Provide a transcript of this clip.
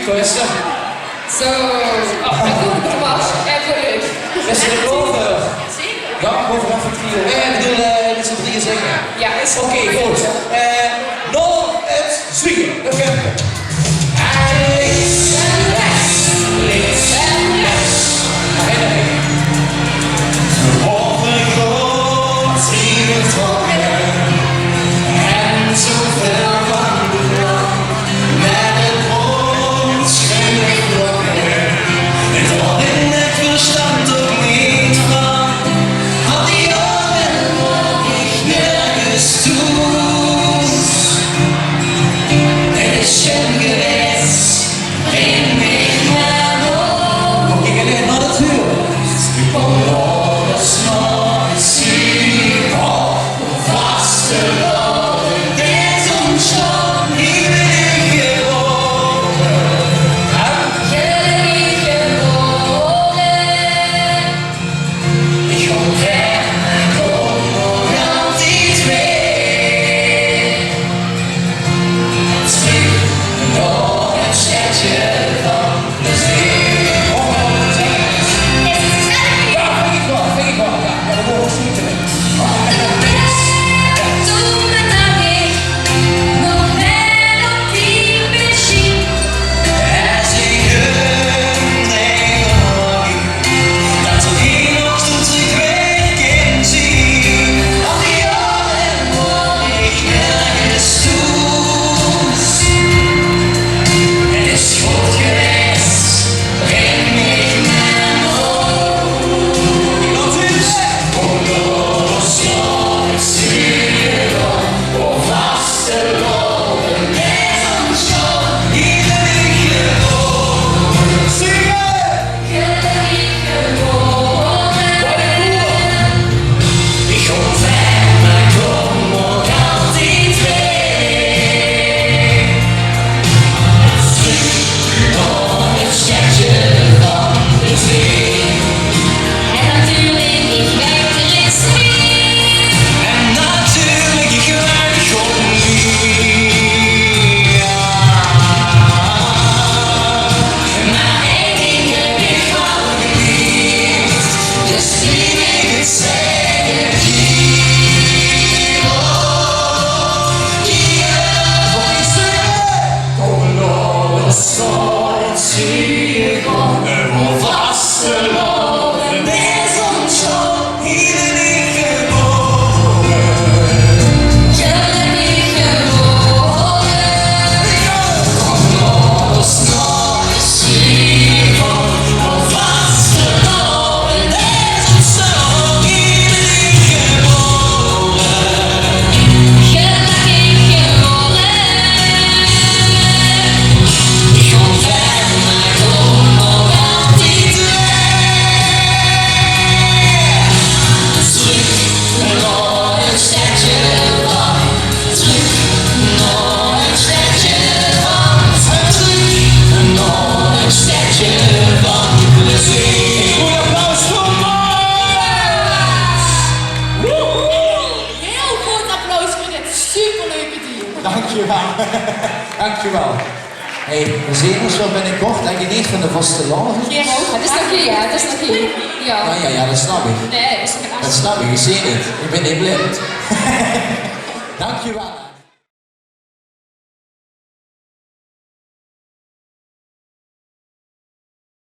Questo? Zo. Oh, dat doe ik het was. En voor u. Is het er boven? Zeker. Ja, bovenaf het trio. Ik bedoel, met z'n drieën zingen. Ja, is Oké, goed. Nog het zwiegen. Oké. Links en rechts. Links en rechts. Nee. Op een groot zien trokken. En zoveel van de vrouw. Met het mond schreeuwen klokken. Het had in het verstand ook niet van. Had die ogen nog niet nergens toe. Het is schön geweest, breng mich naar boven. Ik ging alleen naar het huis. Ik kom alles nog zien. Vastgelopen, dit omstand, hier ben ik geboren. Hier geboren. Ik kom weg, kom nog altijd weer. Terug naar het stadje van plezier. Is het gezellig? Ja, vind ik wel. Ja, we mogen schieten. Toen bedacht ik nog net op die machine. Als ik hem denk, dat er hier nog tot ik weg kan zien. Al die jaren word ik nergens toe. Het is goed geweest, breng mich naar boven. Dat is onlos nooit zien, of vastgelopen met een schot. Hier ben ik geboren. Zingen! Gelukkig geboren. Ik kom ver, maar kom nog altijd weer. Terug naar het stadje van plezier. En natuurlijk, ik werk er eens mee. En natuurlijk, ik ruik op niet. Maar één ding heb ik van geleerd. Dus lief ik het zeggen hier. Voor die zingen. Kom los, nooit zie ik om. En wel vastgelopen met zo'n show. Hier ben ik geboren. Gelukkig geboren. Kom los, nooit zie ik om. Wel vastgelopen met zo'n show. Hier ben ik geboren. Gelukkig geboren. Ik kom ver, maar kom nog altijd weer. Terug naar het stadje van. Terug naar het stadje van. Terug naar het stadje van plezier. Goed applaus voor Maas! Heel groot applaus voor dit superleuke dier. Dankjewel. Dankjewel. Hey, we zien ons wel binnenkort. Denk je niet van de vaste landen? Gero, het is nog hier, ja, het is nog hier. Ja. Ja, dat snap ik. Nee, dat is geen Dat snap ik, je ziet het. Ik ben niet blind. Dankjewel.